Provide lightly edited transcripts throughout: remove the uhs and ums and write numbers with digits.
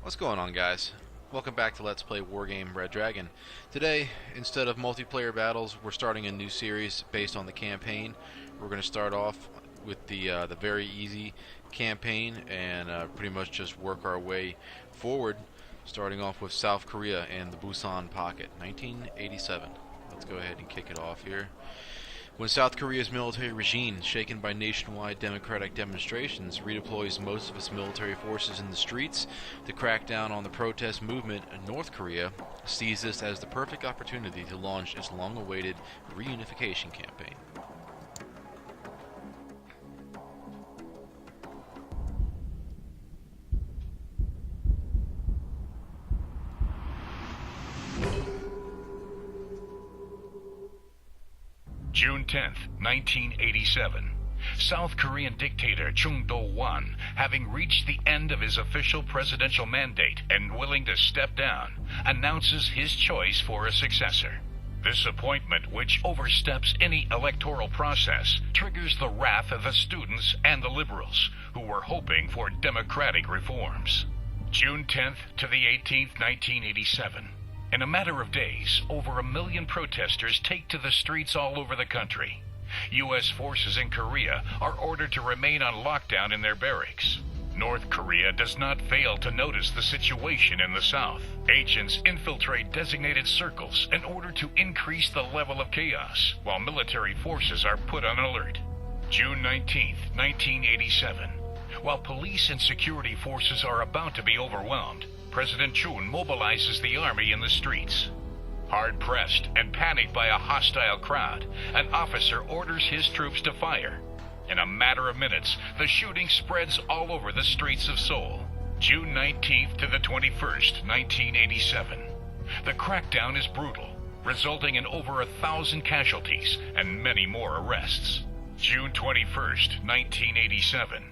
What's going on, guys? Welcome back to Let's Play Wargame Red Dragon. Today, instead of multiplayer battles, we're starting a new series based on the campaign. We're going to start off with the very easy campaign and pretty much just work our way forward, starting off with South Korea and the Busan Pocket, 1987. Let's go ahead and kick it off here. When South Korea's military regime, shaken by nationwide democratic demonstrations, redeploys most of its military forces in the streets to crack down on the protest movement, North Korea sees this as the perfect opportunity to launch its long-awaited reunification campaign. June 10th, 1987. South Korean dictator Chung Do-won, having reached the end of his official presidential mandate and willing to step down, announces his choice for a successor. This appointment, which oversteps any electoral process, triggers the wrath of the students and the liberals, who were hoping for democratic reforms. June 10th to the 18th, 1987. In a matter of days, over 1 million protesters take to the streets all over the country. U.S. forces in Korea are ordered to remain on lockdown in their barracks. North Korea does not fail to notice the situation in the south. Agents infiltrate designated circles in order to increase the level of chaos, while military forces are put on alert. June 19th, 1987. While police and security forces are about to be overwhelmed, President Chun mobilizes the army in the streets. Hard-pressed and panicked by a hostile crowd, an officer orders his troops to fire. In a matter of minutes, the shooting spreads all over the streets of Seoul. June 19th to the 21st, 1987. The crackdown is brutal, resulting in over 1,000 casualties and many more arrests. June 21st, 1987.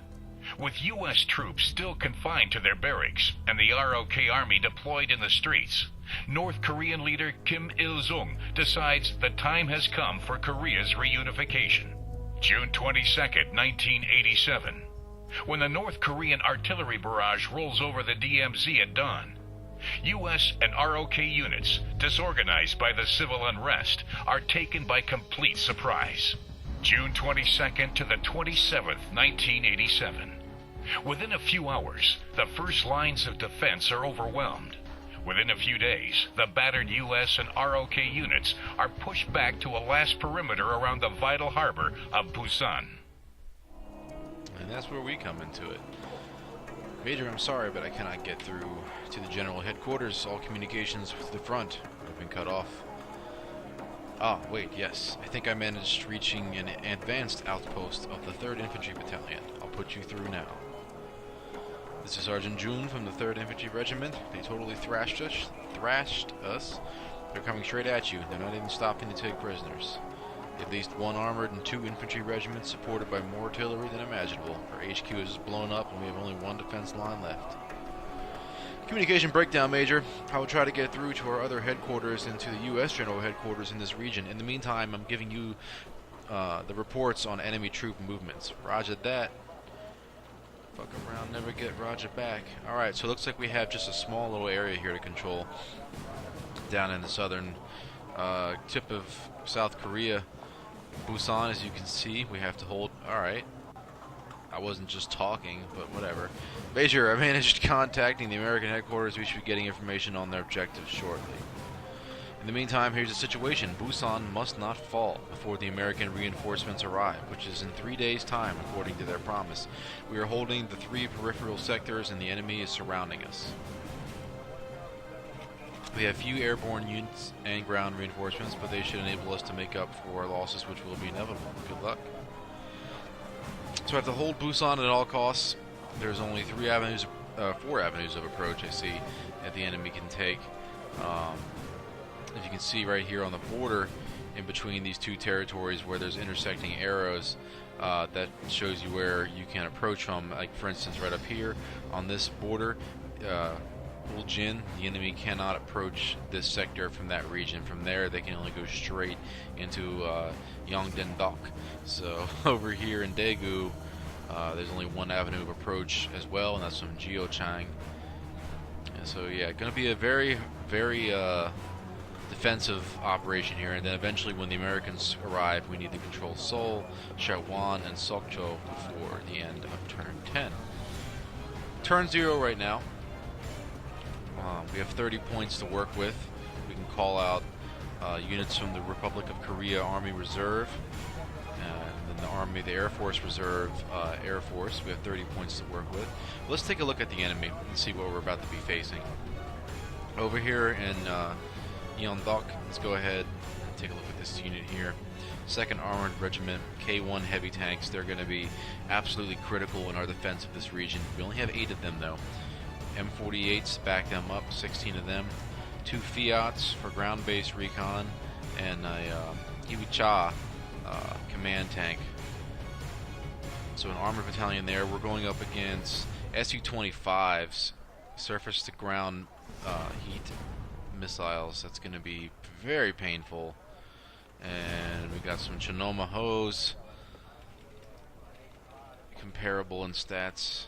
With U.S. troops still confined to their barracks and the ROK army deployed in the streets, North Korean leader Kim Il-sung decides the time has come for Korea's reunification. June 22nd, 1987. When the North Korean artillery barrage rolls over the DMZ at dawn, U.S. and ROK units, disorganized by the civil unrest, are taken by complete surprise. June 22nd to the 27th, 1987. Within a few hours, the first lines of defense are overwhelmed. Within a few days, the battered U.S. and ROK units are pushed back to a last perimeter around the vital harbor of Busan. And that's where we come into it. Major, I'm sorry, but I cannot get through to the general headquarters. All communications with the front have been cut off. Ah, wait, yes. I think I managed reaching an advanced outpost of the 3rd Infantry Battalion. I'll put you through now. This is Sergeant June from the 3rd Infantry Regiment. They totally thrashed us. They're coming straight at you. They're not even stopping to take prisoners. At least 1 armored and 2 infantry regiments supported by more artillery than imaginable. Our HQ is blown up and we have only 1 defense line left. Communication breakdown, Major. I will try to get through to our other headquarters and to the U.S. General Headquarters in this region. In the meantime, I'm giving you the reports on enemy troop movements. Roger that. Fuck around, never get Roger back. Alright, so it looks like we have just a small little area here to control down in the southern tip of South Korea. Busan, as you can see, we have to hold. Alright. I wasn't just talking, but whatever. Major, I managed contacting the American headquarters. We should be getting information on their objectives shortly. In the meantime, here's the situation. Busan must not fall before the American reinforcements arrive, which is in 3 days' time, according to their promise. We are holding the 3 peripheral sectors, and the enemy is surrounding us. We have few airborne units and ground reinforcements, but they should enable us to make up for our losses, which will be inevitable. Good luck. So I have to hold Busan at all costs. There's only 4 avenues of approach I see that the enemy can take. As you can see right here on the border, in between these 2 territories where there's intersecting arrows, that shows you where you can approach from. Like for instance, right up here on this border, Uljin, the enemy cannot approach this sector from that region. From there, they can only go straight into Yongdendok. So over here in Daegu, there's only one avenue of approach as well, and that's from Geochang. So yeah, going to be a very, very defensive operation here, and then eventually when the Americans arrive, we need to control Seoul, Shawan, and Sokcho before the end of turn 10. Turn 0 right now. We have 30 points to work with. We can call out units from the Republic of Korea Army Reserve, and then the Air Force Reserve Air Force. We have 30 points to work with. Let's take a look at the enemy and see what we're about to be facing. Over here in Yeondok, let's go ahead and take a look at this unit here. 2nd Armored Regiment, K1 heavy tanks. They're going to be absolutely critical in our defense of this region. We only have 8 of them though. M48s back them up, 16 of them. 2 Fiats for ground-based recon, and a Iwicha command tank. So an armored battalion there. We're going up against Su-25s, surface-to-ground heat missiles. That's going to be very painful. And we got some Chinoma Hose, comparable in stats.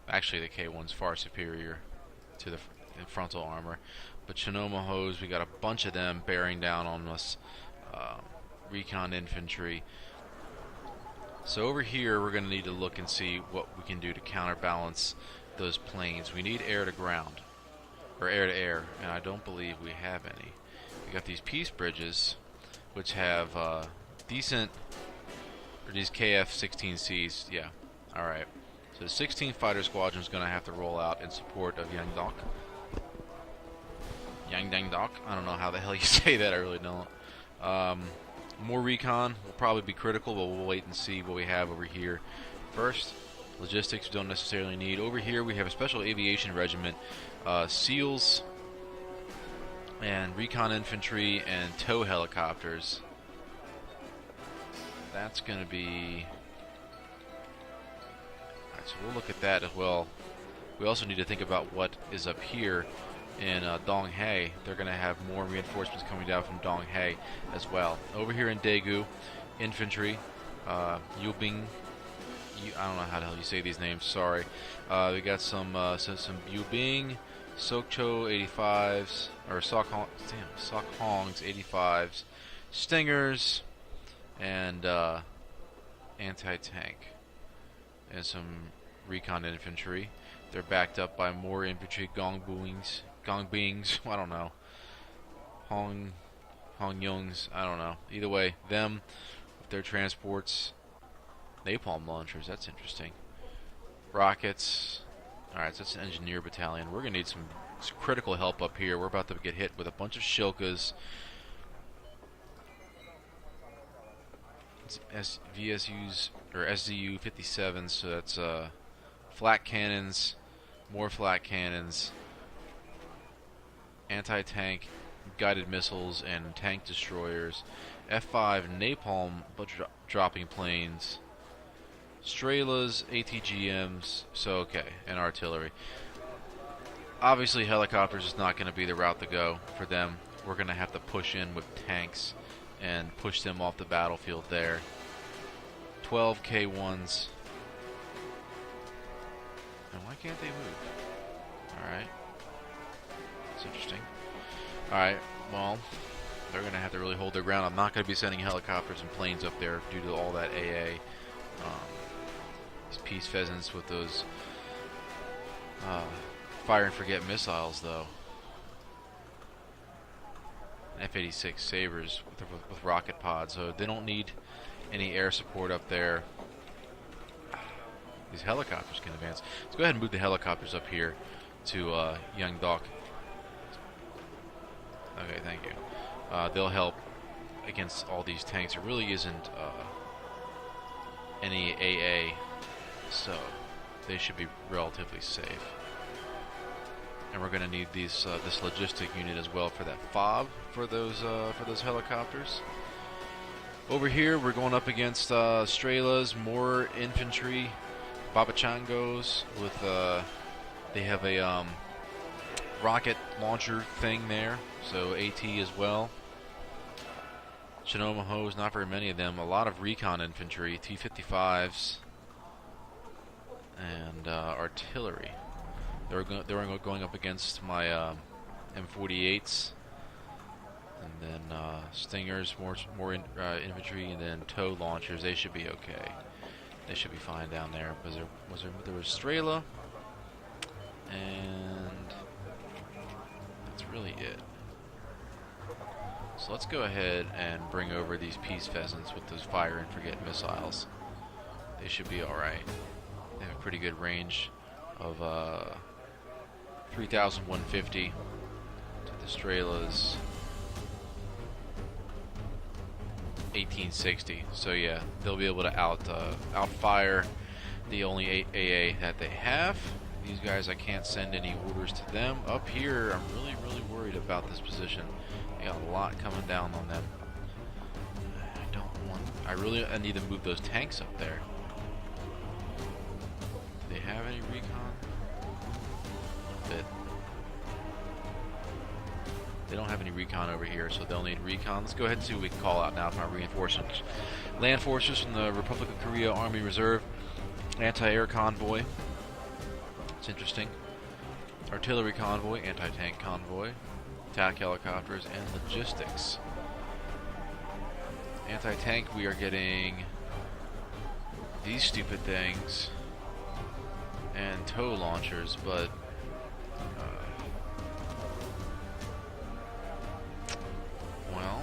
Actually, the K1's far superior to the frontal armor. But Chinoma Hose, we got a bunch of them bearing down on us. Recon infantry. So over here, we're going to need to look and see what we can do to counterbalance those planes. We need air to ground, or air to air, and I don't believe we have any. We got these peace bridges, which have decent, or these KF-16Cs. Yeah, all right. So the 16th Fighter Squadron is going to have to roll out in support of Yangdok. Yangdangdok? I don't know how the hell you say that, I really don't. More recon will probably be critical, but we'll wait and see what we have over here. First, logistics we don't necessarily need. Over here we have a Special Aviation Regiment, SEALs, and recon infantry, and tow helicopters. That's going to be... So we'll look at that as well. We also need to think about what is up here in Donghae. They're going to have more reinforcements coming down from Donghae as well. Over here in Daegu, infantry, Yubing. I don't know how the hell you say these names. Sorry. We got some Yubing, Sokcho 85s, or Sokhong's 85s, Stingers, and anti-tank. And some recon infantry. They're backed up by more infantry, Gongbings, I don't know. Hongyungs, I don't know. Either way, them with their transports, napalm launchers, that's interesting. Rockets. Alright, so that's an engineer battalion. We're gonna need some critical help up here. We're about to get hit with a bunch of Shilkas. VSUs or SZU 57s, so that's flat cannons, more flat cannons, anti-tank guided missiles, and tank destroyers. F5 napalm dropping planes, Strelas, ATGMs, so okay, and artillery. Obviously helicopters is not going to be the route to go for them. We're going to have to push in with tanks and push them off the battlefield there. 12 K1s. And why can't they move? Alright. That's interesting. Alright, well, they're going to have to really hold their ground. I'm not going to be sending helicopters and planes up there due to all that AA. These peace pheasants with those fire and forget missiles, though. F-86 Sabres with rocket pods, so they don't need any air support up there. These helicopters can advance. Let's go ahead and move the helicopters up here to Yeongdok. Okay, thank you. They'll help against all these tanks. There really isn't any AA, so they should be relatively safe. And we're going to need these this logistic unit as well for that FOB for those helicopters. Over here, we're going up against Strelas, more infantry, Babachangos with they have a rocket launcher thing there, so AT as well. Chinoma Hose, not very many of them. A lot of recon infantry, T-55s, and artillery. They were going up against my M48s, and then Stingers, more infantry, and then tow launchers. They should be okay. They should be fine down there. There was Strela, and that's really it. So let's go ahead and bring over these peace pheasants with those fire and forget missiles. They should be alright. They have a pretty good range of 3,150 to the Strela's 1860. So yeah, they'll be able to outfire the only AA that they have. These guys, I can't send any orders to them. Up here, I'm really worried about this position. They got a lot coming down on them. I need to move those tanks up there. Do they have any recon? A bit. They don't have any recon over here, so they'll need recon. Let's go ahead and see what we can call out now for our reinforcements. Land forces from the Republic of Korea Army Reserve. Anti-air convoy. It's interesting. Artillery convoy, anti-tank convoy, attack helicopters, and logistics. Anti-tank, we are getting these stupid things and tow launchers, but well,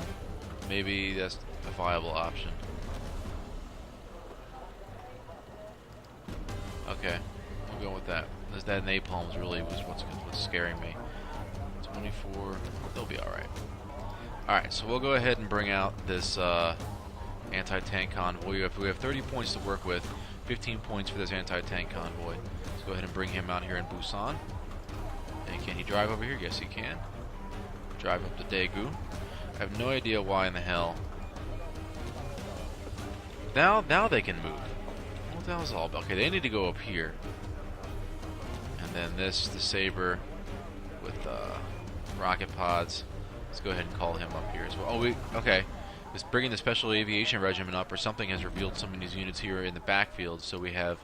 maybe that's a viable option. Okay, we'll go with that. That napalm really was what's scaring me. 24, they'll be alright. Alright, so we'll go ahead and bring out this anti-tank convoy. We have 30 points to work with, 15 points for this anti-tank convoy. Let's go ahead and bring him out here in Busan. And can he drive over here? Yes, he can. Drive up to Daegu. I have no idea why in the hell. Now they can move. What the hell is all about? Okay, they need to go up here. And then the Saber with rocket pods. Let's go ahead and call him up here as well. Oh, okay. It's bringing the Special Aviation Regiment up, or something has revealed some of these units here in the backfield. So we have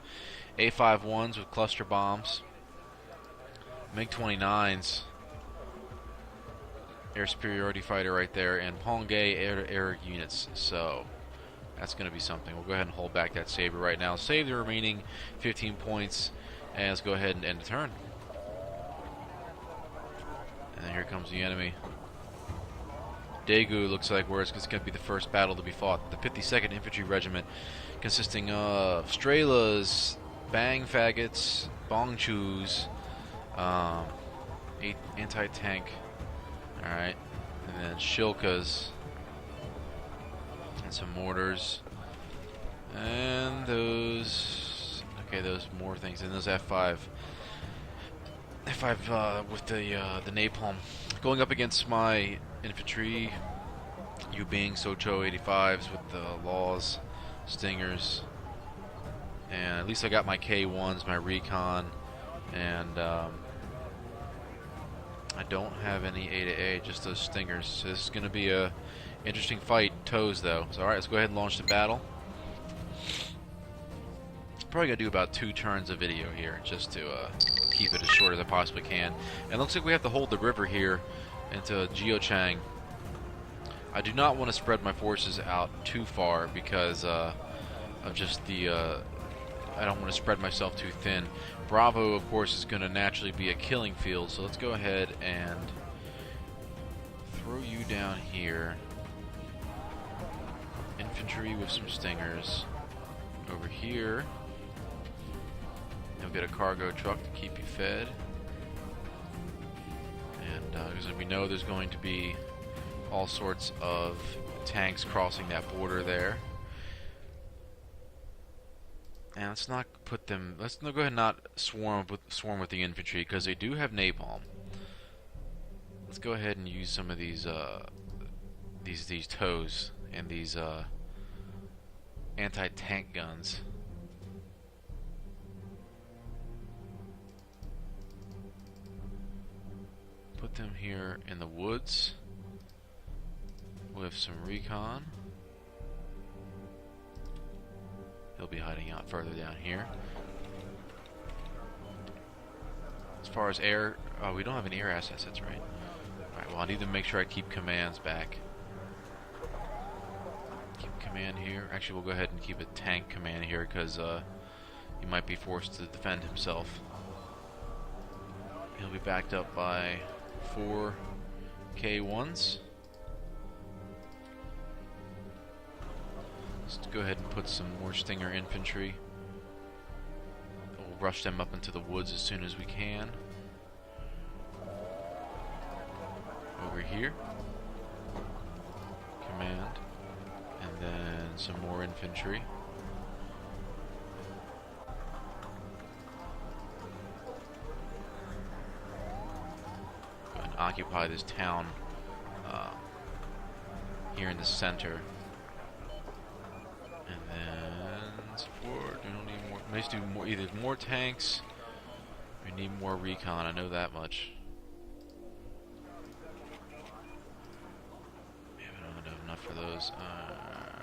A51s with cluster bombs, MiG-29s, air superiority fighter right there, and Hongdae air units. So that's going to be something. We'll go ahead and hold back that Saber right now. Save the remaining 15 points, and let's go ahead and end the turn. And then here comes the enemy. Daegu looks like where it's going to be the first battle to be fought. The 52nd Infantry Regiment, consisting of Strelas, Bang Faggots, Bongchus, 8 anti-tank, alright, and then Shilkas, and some mortars, and those more things, and those F5 with the napalm. Going up against my infantry, you being Socho 85s with the Laws, Stingers, and at least I got my K1s, my recon, and I don't have any A-to-A, just those Stingers. So this is going to be a interesting fight. Toes though. So alright, let's go ahead and launch the battle. Probably gonna do about 2 turns of video here, just to keep it as short as I possibly can. And it looks like we have to hold the river here into Geochang. I do not want to spread my forces out too far because of just the I don't want to spread myself too thin. Bravo, of course, is going to naturally be a killing field, so let's go ahead and throw you down here. Infantry with some Stingers over here. You'll get a cargo truck to keep you fed. And because we know there's going to be all sorts of tanks crossing that border there. And let's not put them. Let's go ahead and not swarm with the infantry because they do have napalm. Let's go ahead and use some of these tows and these anti-tank guns. Put them here in the woods with some recon. They'll be hiding out further down here. Let's far as air, we don't have any air assets, that's right. Alright, well I need to make sure I keep commands back. Keep command here. Actually, we'll go ahead and keep a tank command here because he might be forced to defend himself. He'll be backed up by 4 K1s. Let's go ahead and put some more Stinger infantry. We'll rush them up into the woods as soon as we can. Over here. Command. And then some more infantry. Go ahead and occupy this town here in the center. And then support. We don't need more. Let's do more. Either more tanks. We need more recon. I know that much. Yeah, we don't have enough for those.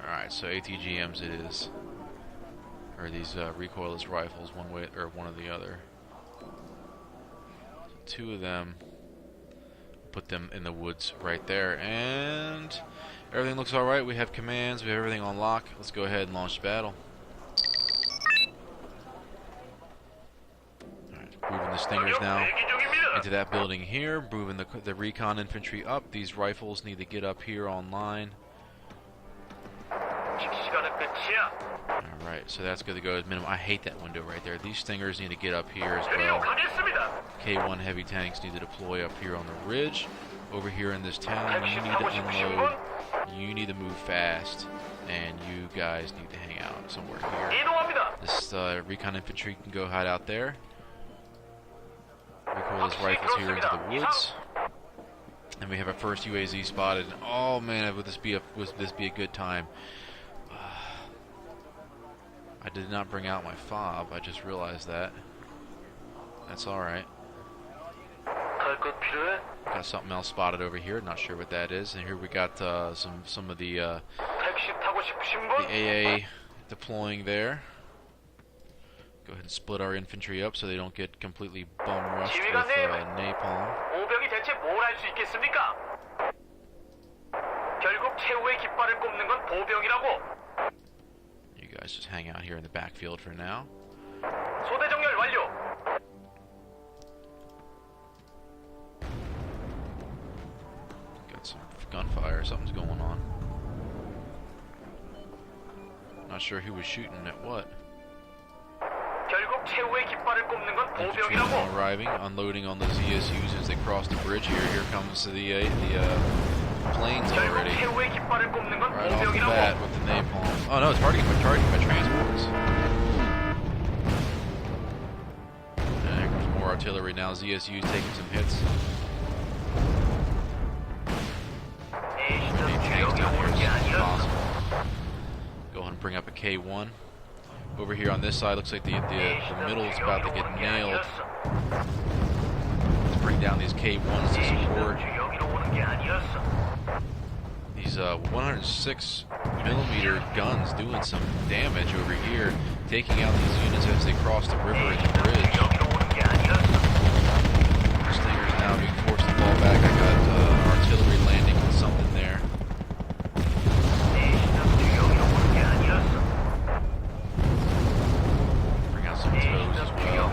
All right, so ATGMs it is, or these recoilless rifles, one way or one or the other. So 2 of them. Put them in the woods right there, and everything looks all right. We have commands. We have everything on lock. Let's go ahead and launch battle. All right, moving the Stingers now into that building here. Moving the recon infantry up. These rifles need to get up here online. Alright, so that's going to go as minimum. I hate that window right there. These Stingers need to get up here as well. K1 heavy tanks need to deploy up here on the ridge. Over here in this town, you need to unload. You need to move fast. And you guys need to hang out somewhere here. This recon infantry can go hide out there. Recoil his rifles here into the woods. And we have our first UAZ spotted. Oh man, would this be a good time? I did not bring out my fob. I just realized that. That's alright. Got something else spotted over here. Not sure what that is. And here we got some of the AA deploying there. Go ahead and split our infantry up so they don't get completely bum rushed with napalm. You guys just hang out here in the backfield for now. Got some gunfire. Something's going on. Not sure who was shooting at what. Infantry now arriving, unloading on the ZSUs as they cross the bridge here. Here comes the planes already. Right off the bat with the napalm. Oh no, it's targeting my transports. And there comes more artillery now. ZSU's taking some hits. Tanks down here as soon as possible. Go ahead and bring up a K1. Over here on this side, looks like the middle is about to get nailed. Let's bring down these K1s to support. These 106mm guns doing some damage over here, taking out these units as they cross the river and the bridge. Stingers now being forced to fall back. I got artillery landing with something there. As well.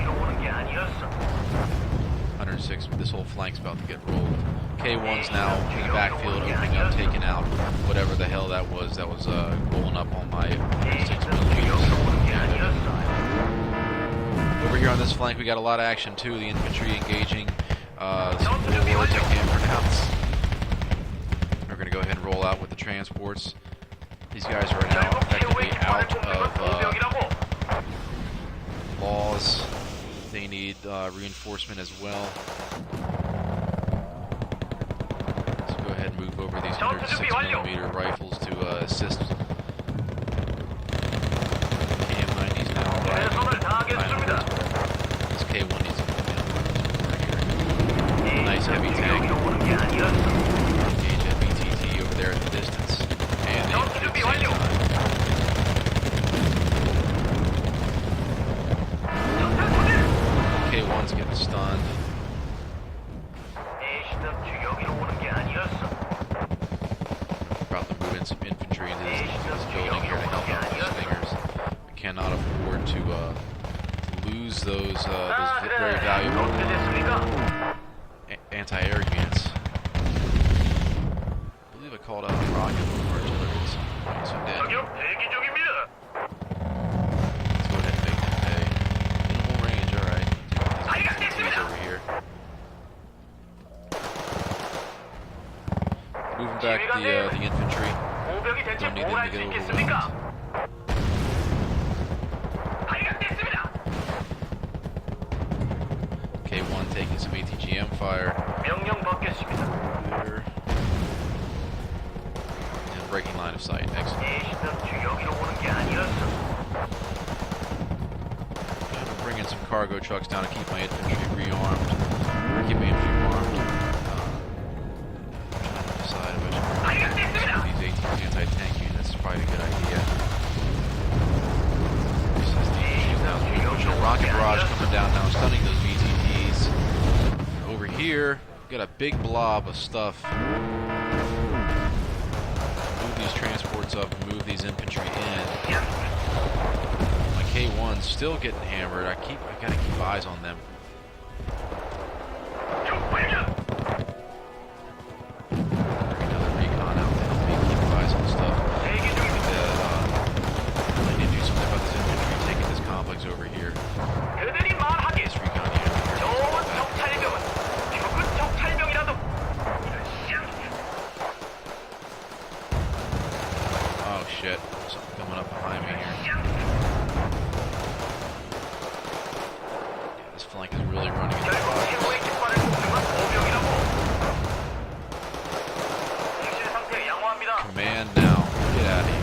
106, this whole flank's about to get rolled. K1's now in the backfield, opening up, taking out whatever the hell that was rolling up on my 6mm. Over here on this flank, we got a lot of action too. The infantry engaging some more words I can't pronounce. We're going to go ahead and roll out with the transports. These guys are now effectively out of laws. They need reinforcement as well. Let's go ahead and move over these 106mm rifles to assist. KM90's now arriving. This K1 needs to come down right here. Nice heavy tank. Engage FBTT over there at the distance. And they hit the same time. K1's getting stunned. those very valuable anti-air units. I believe I called out rocket artillery, so dead. Let's go ahead and make them pay. Minimal range, alright. These BTTs over here. Moving back the infantry. Don't need them to get overwhelmed. K1 taking some ATGM fire. There. And breaking line of sight. Excellent. I'm gonna bring in some cargo trucks down to keep my infantry rearmed. Or keep my infantry armed. I'm trying to decide if I should bring these anti-tank units. It's probably a good idea. This is the rocket barrage coming down now, stunning those VTTs. Over here, got a big blob of stuff. Move these transports up and move these infantry in. My K1's still getting hammered. I gotta keep eyes on them. Another recon out to help me keep eyes on stuff. I need to do something about this infantry taking this complex over here. This recon unit here. Oh shit, something coming up behind me here. Yeah, this flank is really running into the command now, get out of here.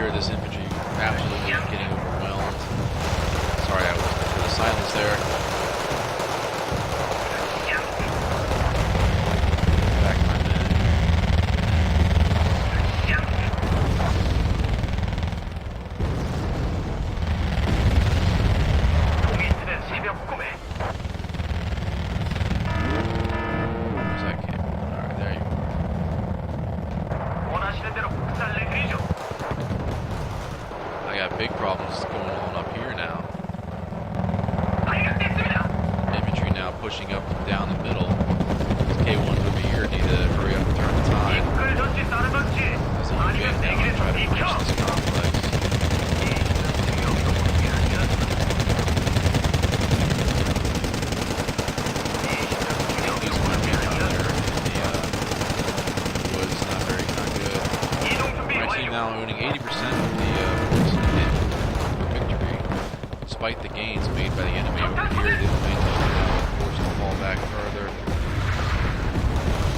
This infantry absolutely getting overwhelmed. Sorry, I was for the silence there. Back my men. Where's that came? Alright, there you go. I got big problems going on up here now. Infantry now pushing up and down the middle. These K1s over here need to hurry up and turn the tide. As a unit now, try to finish this complex. These might be down there in the woods, not very good. My team now owning 80% of the despite the gains made by the enemy over here, they remain forced to fall back further.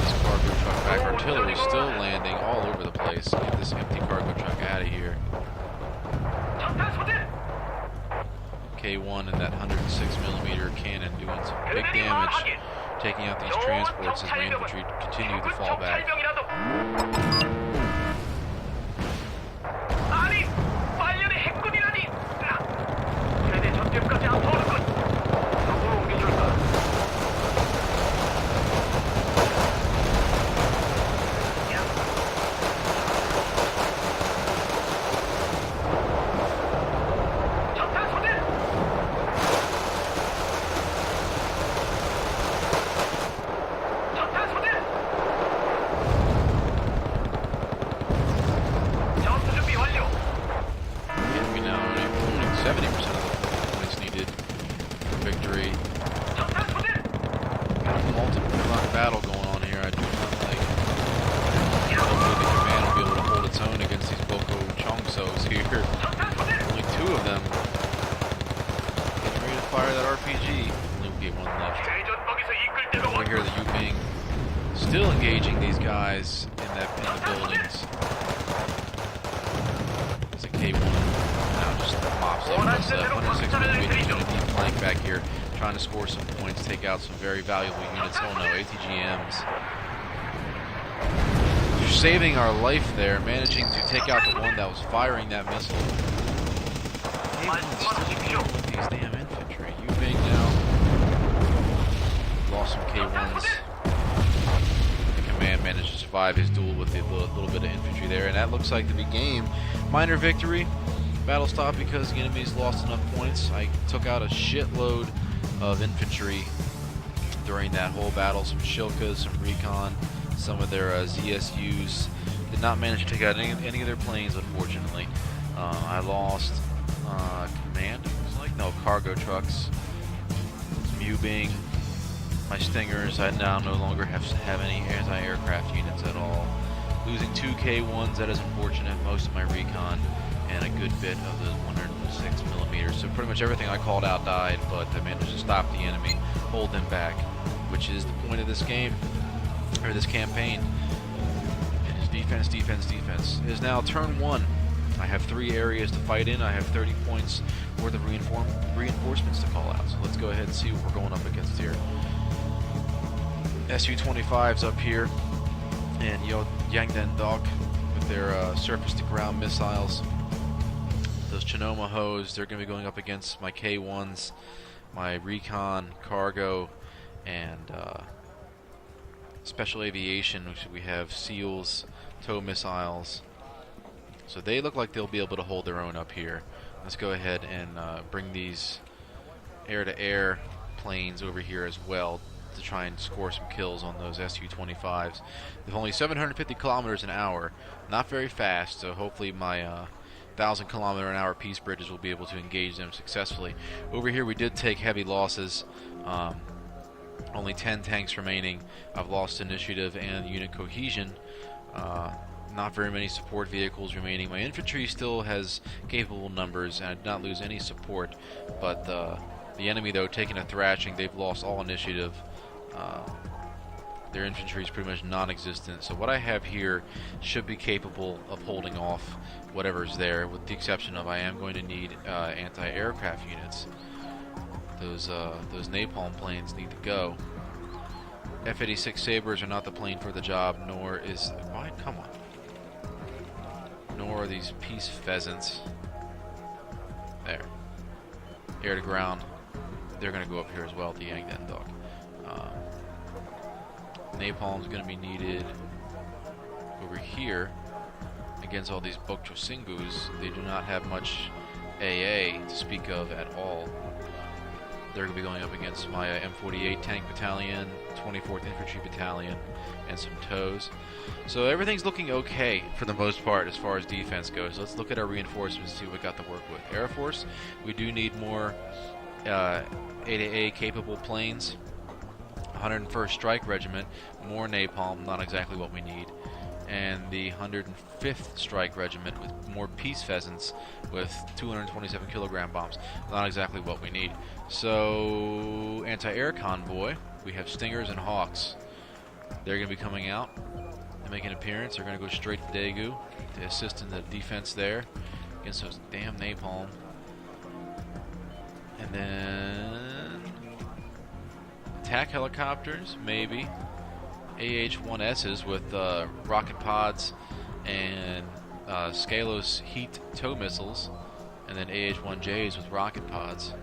This cargo truck back artillery is still landing all over the place. Get this empty cargo truck out of here. K1 and that 106mm cannon doing some big damage, taking out these transports as my infantry continue to fall back. Battle going on here. I do not like. Hopefully the command will be able to hold its own against these Chongsos here. Only two of them. Getting ready to fire that RPG. Only will be one left. Over here, the Yuping still engaging these guys in the buildings. There's a K1 now just mops up. That's a 106mm unit deep flank back here, trying to score some points, take out some very valuable units. Oh no, ATGMs. They're saving our life there, managing to take out the one that was firing that missile. Hey, still dealing with these damn infantry. You big now. Lost some K1s. The command managed to survive his duel with a little bit of infantry there, and that looks like to be game. Minor victory. Battle stopped because the enemies lost enough points. I took out a shitload of infantry during that whole battle. Some Shilkas, some recon, some of their ZSUs. Did not manage to take out any of their planes, unfortunately. I lost command, it was like, no, cargo trucks. Some U-Bing, my Stingers. I now no longer have any anti-aircraft units at all. Losing 2 K1s, that is unfortunate. Most of my recon and a good bit of the 106 millimeters. So pretty much everything I called out died, but I managed to stop the enemy, hold them back, which is the point of this game, or this campaign. It is defense, defense, defense. It is now turn 1. I have 3 areas to fight in. I have 30 points worth of reinforcements to call out. So let's go ahead and see what we're going up against here. Su-25's up here, and Yangdan Dok with their surface-to-ground missiles. Those Chinoma Hoes, they're going to be going up against my K1s, my recon, cargo, and special aviation, which we have SEALs, tow missiles. So they look like they'll be able to hold their own up here. Let's go ahead and bring these air-to-air planes over here as well to try and score some kills on those Su-25s. They're only 750 kilometers an hour, not very fast, so hopefully my 1,000-kilometer-an-hour peace bridges will be able to engage them successfully. Over here we did take heavy losses. Only 10 tanks remaining. I've lost initiative and unit cohesion. Not very many support vehicles remaining. My infantry still has capable numbers, and I did not lose any support. But the enemy, though, taking a thrashing. They've lost all initiative. Their infantry is pretty much non-existent. So what I have here should be capable of holding off whatever's there, with the exception of I am going to need anti-aircraft units. Those napalm planes need to go. F-86 Sabres are not the plane for the job, nor is... Why? Come on. Nor are these Peace Pheasants. There. Air to ground. They're going to go up here as well, the Yangdan Dog. Napalm's going to be needed over here against all these Bokcho Singbus. They do not have much AA to speak of at all. They're going to be going up against my M48 Tank Battalion, 24th Infantry Battalion, and some TOWs. So everything's looking okay for the most part as far as defense goes. Let's look at our reinforcements and see what we got to work with. Air Force, we do need more AAA capable planes. 101st Strike Regiment, more napalm, not exactly what we need. And the 105th Strike Regiment with more Peace Pheasants with 227 kilogram bombs. Not exactly what we need. So, anti-air convoy, we have Stingers and Hawks. They're going to be coming out and make an appearance. They're going to go straight to Daegu to assist in the defense there against those damn napalm. And then attack helicopters, maybe. AH-1Ss with rocket pods and Scalos heat tow missiles, and then AH-1Js with rocket pods.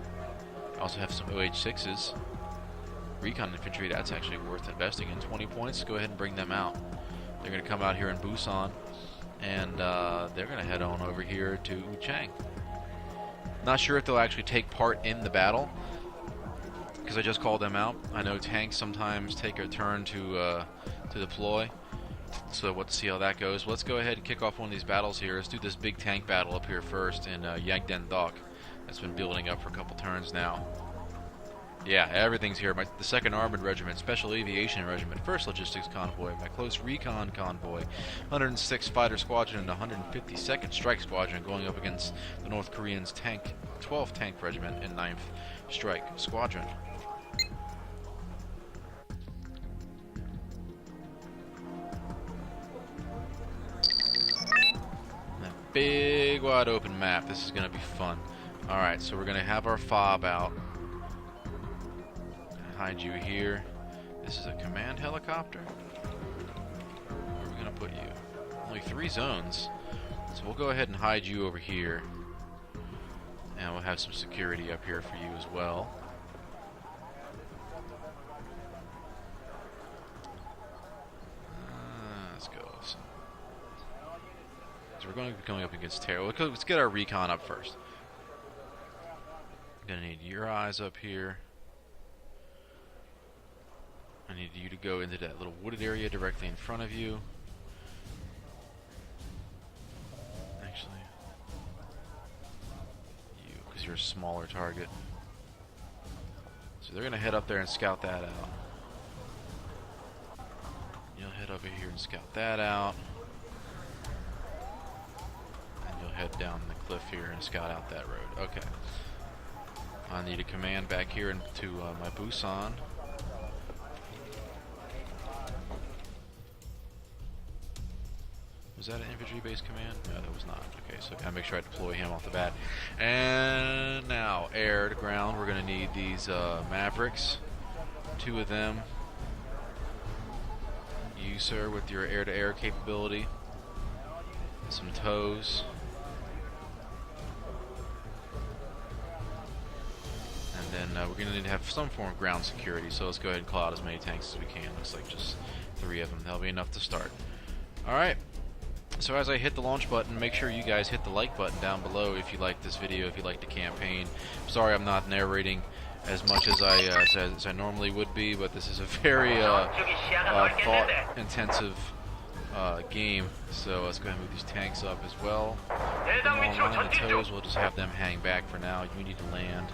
I also have some OH-6s. Recon infantry, that's actually worth investing in. 20 points, go ahead and bring them out. They're going to come out here in Busan, and they're going to head on over here to Chang. Not sure if they'll actually take part in the battle, because I just called them out. I know tanks sometimes take a turn to deploy, so we'll see how that goes. Let's go ahead and kick off one of these battles here. Let's do this big tank battle up here first in Yangdan Dok. That's been building up for a couple turns now. Yeah, everything's here. The 2nd Armored Regiment, Special Aviation Regiment, 1st Logistics Convoy, my Close Recon Convoy, 106th Fighter Squadron, and 152nd Strike Squadron going up against the North Koreans' 12th Tank Regiment and 9th Strike Squadron. That big wide open map, this is going to be fun. Alright, so we're going to have our FOB out. Hide you here. This is a command helicopter. Where are we going to put you? Only 3 zones. So we'll go ahead and hide you over here. And we'll have some security up here for you as well. we're going to be going up against terror. Let's get our recon up first. Gonna need your eyes up here. I need you to go into that little wooded area directly in front of you. Actually, you, because you're a smaller target. So they're gonna head up there and scout that out. You'll head over here and scout that out. And you'll head down the cliff here and scout out that road. Okay. I need a command back here into my Busan. Was that an infantry-based command? No, that was not. Okay, so I gotta make sure I deploy him off the bat. And now, air to ground. We're gonna need these Mavericks. 2 of them. You, sir, with your air-to-air capability. Some toes. And then we're going to need to have some form of ground security, so let's go ahead and call out as many tanks as we can. Looks like just 3 of them. That'll be enough to start. Alright, so as I hit the launch button, make sure you guys hit the like button down below if you like this video, if you like the campaign. Sorry I'm not narrating as much as I normally would be, but this is a very thought-intensive game, so let's go ahead and move these tanks up as well. On the toes, we'll just have them hang back for now. We need to land.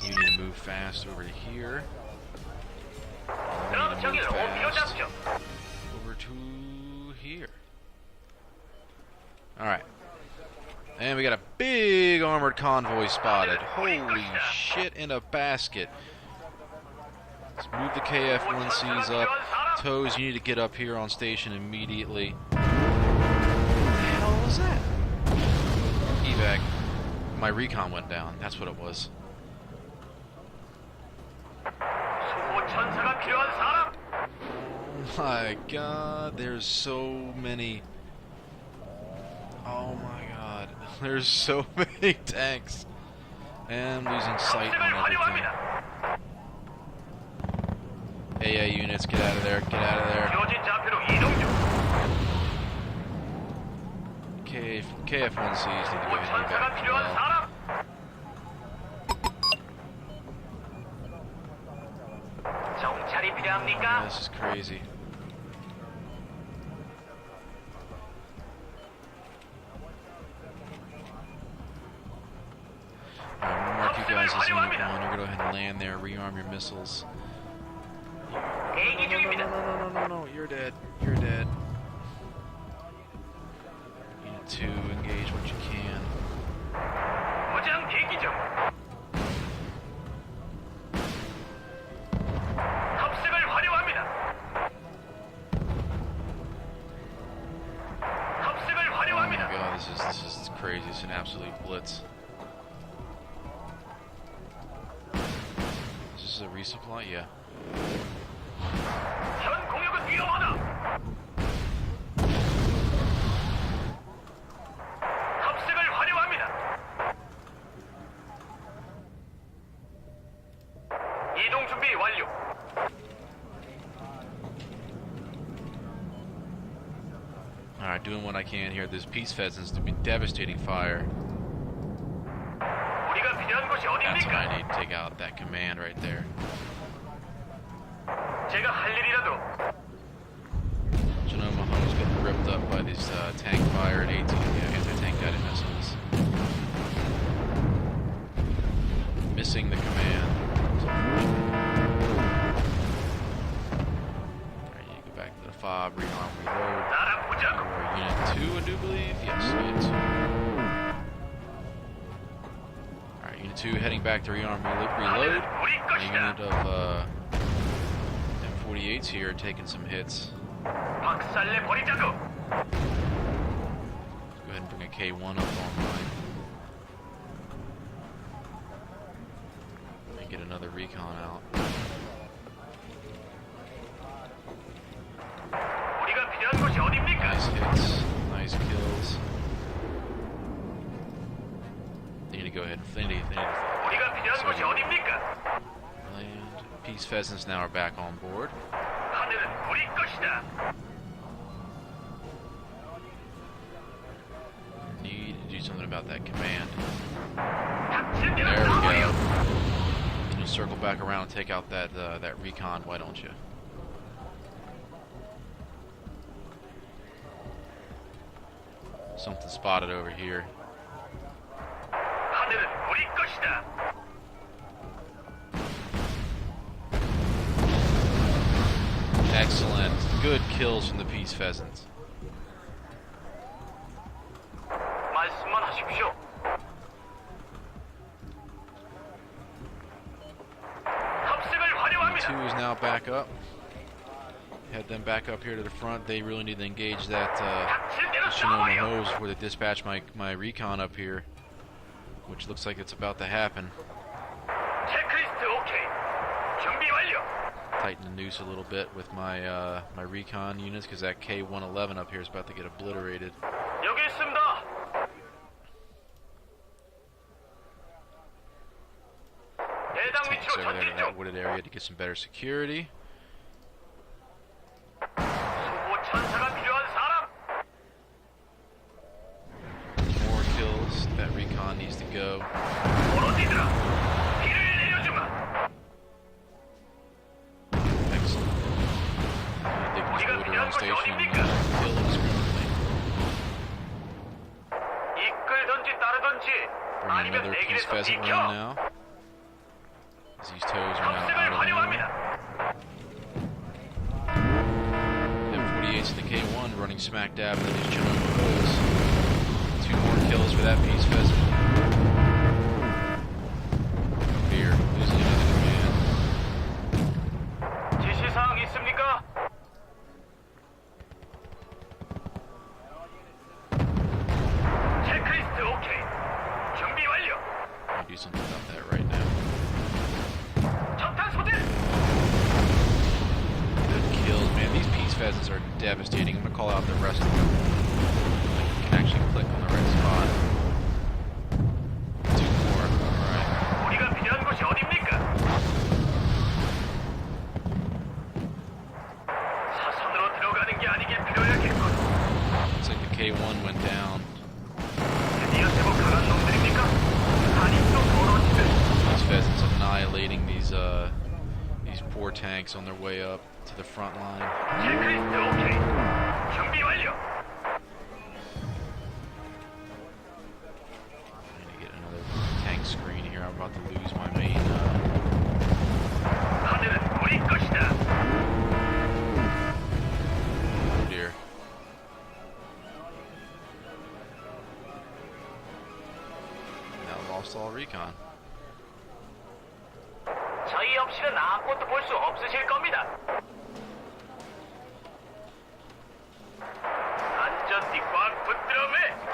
You need to move fast over to here. And we need to move fast over to here. Alright. And we got a big armored convoy spotted. Holy shit in a basket. Let's move the KF-1Cs up. Toes, you need to get up here on station immediately. What the hell was that? Evac. My recon went down. That's what it was. Oh my god, there's so many. Oh my god, there's so many tanks. And I'm losing sight on everything. AA units, get out of there, get out of there. KF-1Cs need to go ahead and get back as well. Oh, this is crazy. Alright, I'm gonna mark you guys as Unit 1. You're gonna go ahead and land there, rearm your missiles. No, you're dead. You're dead. Unit 2, engage what you can. This is crazy. It's an absolute blitz. Is this a resupply? Yeah. Alright, doing what I can here. There's peace pheasants to be devastating fire. That's what I need to take out that command right there. Genoma Home's getting ripped up by these tank fire and anti-tank guided missiles. Missing the command. Alright, you go back to the fob, rearm, reload. Unit 2, I do believe. Yes, Unit 2. Alright, Unit 2 heading back to rearm, reload. A unit of M48s here taking some hits. Go ahead and bring a K1 up online. And get another recon out. Nice hits, nice kills. They need to go ahead and finish. Land. Peace pheasants now are back on board. something about that command. There we go. And you'll circle back around and take out that that recon, why don't you? Something spotted over here. Excellent. Good kills from the peace pheasants. Two is now back up. Head them back up here to the front. They really need to engage that Shinoma hose before they dispatch my recon up here, which looks like it's about to happen. Tighten the noose a little bit with my my recon units because that K-111 up here is about to get obliterated. Tanks over there to that wooded area to get some better security. More kills. That recon needs to go. Excellent. They can just loiter on station and kill indiscriminately. Bring another peace pheasant around now. These toes are now out of ammo. M48s in the K1 running smack dab into these Shinoma hose. 2 more kills for that peace pheasant. Here, losing another command. I'll do something about that right now. Good kills, man. These peace pheasants are devastating. I'm gonna call out the rest of them. You can actually click on the right spot. 2 more. Alright. Looks like the K1 went down. These pheasants annihilating these poor tanks on their way up to the front line. I need to get another tank screen here. I'm about to lose my main. Oh dear. Now lost all recon.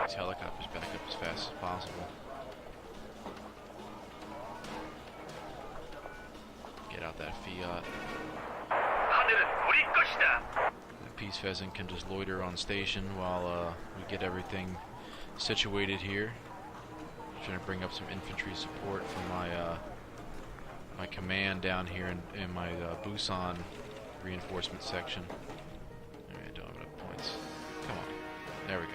These helicopters back up as fast as possible. Get out that Fiat. The peace pheasant can just loiter on station while we get everything situated here. Trying to bring up some infantry support from my my command down here in my Busan reinforcement section. Alright, I don't have enough points. Come on. There we go.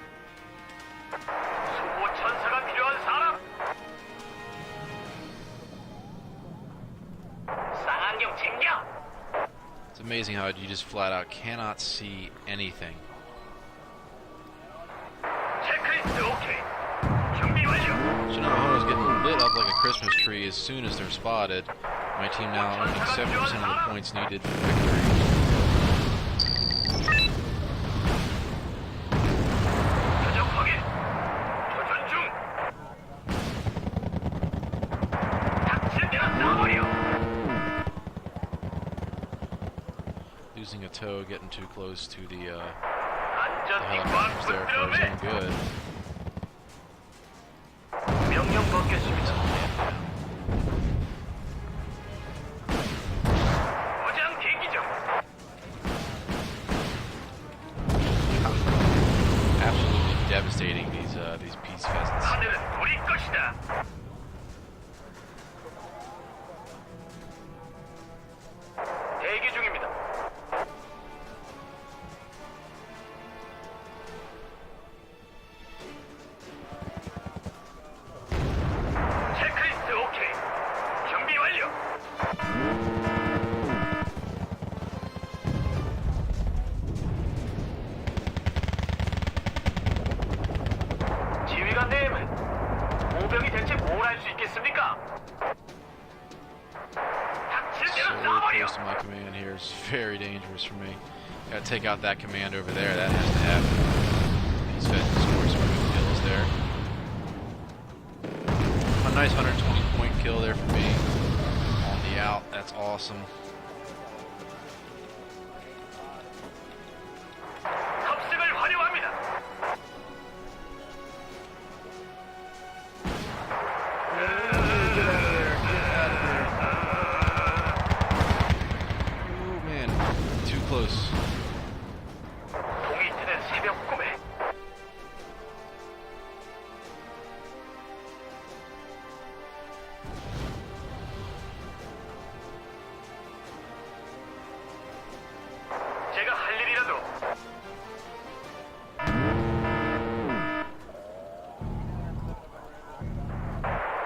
It's amazing how you just flat out cannot see anything. Shinoma is getting lit up like a Christmas tree as soon as they're spotted. My team now owning 70% of the points needed for victory. Losing a toe, getting too close to the helicopters there for his own good. Absolutely devastating these peace pheasants. in here is very dangerous for me. Gotta take out that command over there. That has to happen. He's fed some good kills there. A nice 120 point kill there for me. On the out. That's awesome. close. 제가 할 일이라도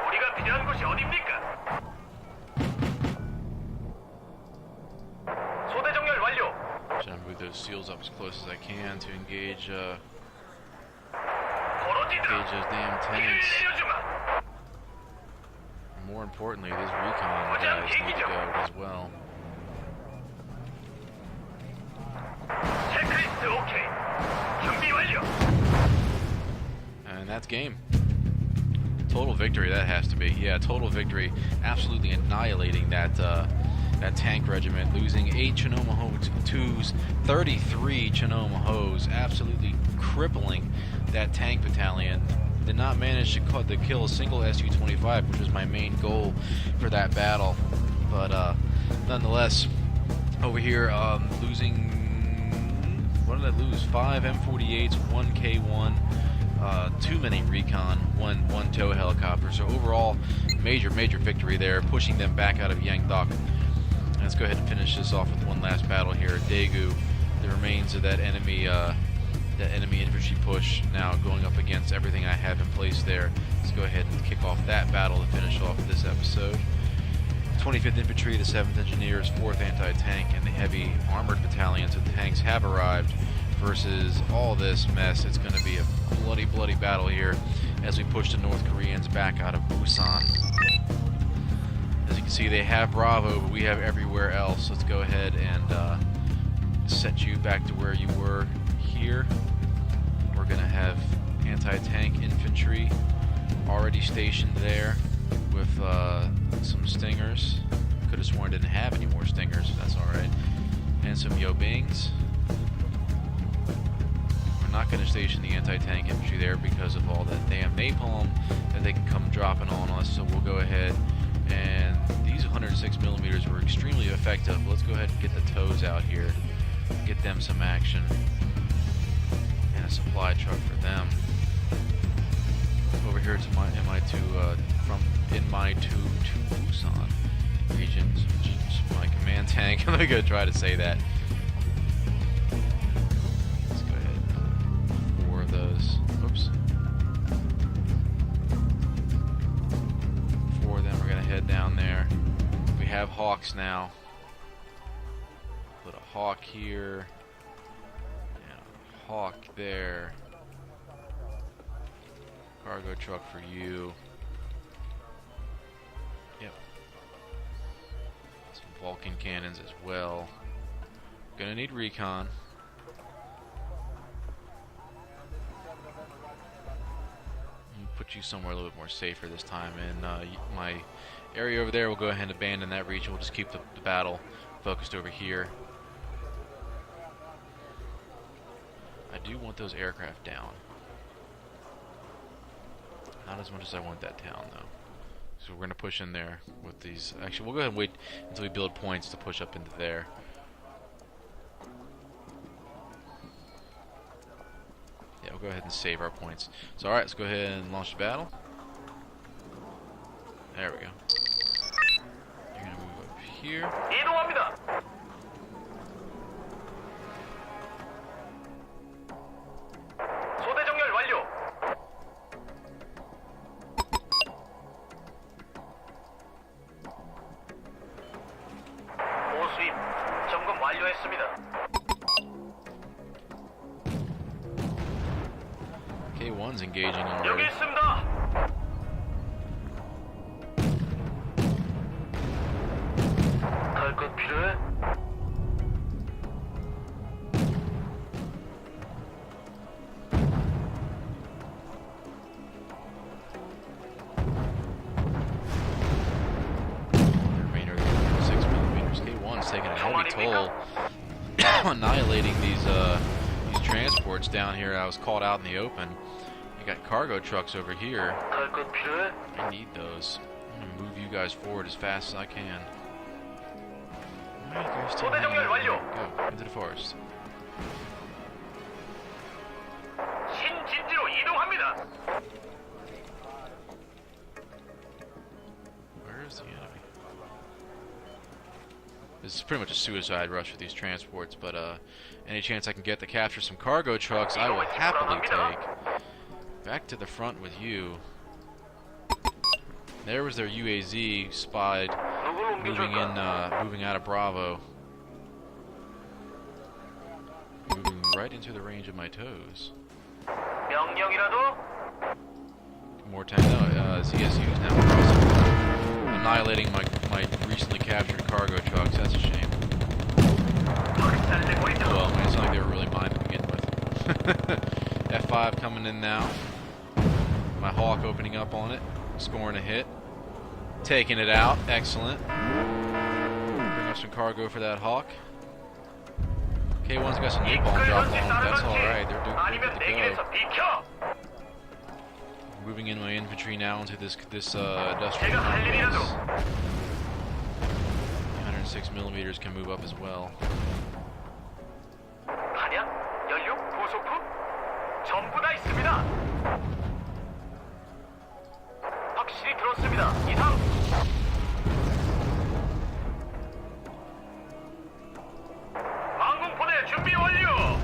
우리가 필요한 곳이 어디입니까? 소대 정렬 완료. Trying to move those seals up as close as I can to engage those damn tanks. More importantly, these recon guys need to go as well. 체크리스트 오케이. 준비 완료. And that's game. Total victory, that has to be. Yeah, total victory. Absolutely annihilating that that tank regiment, losing 8 Chinomaho 2s, 33 Chinomaho's, absolutely crippling that tank battalion. Did not manage to kill a single Su-25, which was my main goal for that battle. But nonetheless, over here, losing, what did I lose? 5 M48s, 1 K1, too many recon, one tow helicopter. So overall, major victory there, pushing them back out of Yangdok. Let's go ahead and finish this off with one last battle here. Daegu, the remains of that enemy infantry push, now going up against everything I have in place there. Let's go ahead and kick off that battle to finish off this episode. 25th Infantry, the 7th Engineers, 4th Anti-Tank, and the heavy armored battalions of tanks have arrived versus all this mess. It's going to be a bloody battle here as we push the North Koreans back out of Busan. As you can see, they have Bravo, but we have everywhere else. Let's go ahead and set you back to where you were here. We're going to have anti-tank infantry already stationed there with some Stingers. Could have sworn I didn't have any more Stingers, but that's alright. And some Yobings. We're not going to station the anti-tank infantry there because of all that damn napalm that they can come dropping on us, so we'll go ahead. And these 106mm were extremely effective. Let's go ahead and get the tows out here, get them some action, and a supply truck for them. Over here to my MI2 from MI2 to Busan region. My command tank. I'm gonna try to say that. Let's go ahead. 4 of those. Oops. 4 of them are gonna head down there. We have Hawks now. Put a Hawk here and a Hawk there. Cargo truck for you. Yep. Some Vulcan cannons as well. Gonna need recon. Put you somewhere a little bit more safer this time. And my area over there, we'll go ahead and abandon that region. We'll just keep the battle focused over here. I do want those aircraft down. Not as much as I want that town, though. So we're going to push in there with these. Actually, we'll go ahead and wait until we build points to push up into there. Yeah, we'll go ahead and save our points. So, alright, let's go ahead and launch the battle. There we go. You're going to move up here. 이동합니다. 소대 정렬 완료. 보수입 점검 완료했습니다. K1's engaging already. 여기 있습니다. 갈 것 필요해? It's taking a heavy toll annihilating these transports down here. I was caught out in the open. You got cargo trucks over here. 갈것 필요해? I need those. I'm gonna move you guys forward as fast as I can. Alright, there's still 소대정렬 완료. Go into the forest. 신진지로 이동합니다. Where is the enemy? This is pretty much a suicide rush with these transports, but any chance I can get to capture some cargo trucks, I will happily take. Back to the front with you. There was their UAZ spied, 누굴 옮겨줄까? moving out of Bravo, moving right into the range of my toes. 명령이라도? More time. No, CSU's now crossing, annihilating my recently captured cargo trucks. That's a shame. 박살내고 있다. Well, I mean, it's not like they were really mine to begin with. F5 coming in now. My Hawk opening up on it, scoring a hit, taking it out. Excellent. Bring up some cargo for that Hawk. K1's got some napalm drop on them. That's all right. They're 아니면 good 내 to 길에서 go. 비켜. Moving in my infantry now into this industrial 제가 할 일이라도. complex. 106 millimeters can move up as well. 탄약, 연료, 부속품 전부 다 있습니다. 확실히 들었습니다. 이상. 항공포대 준비 완료.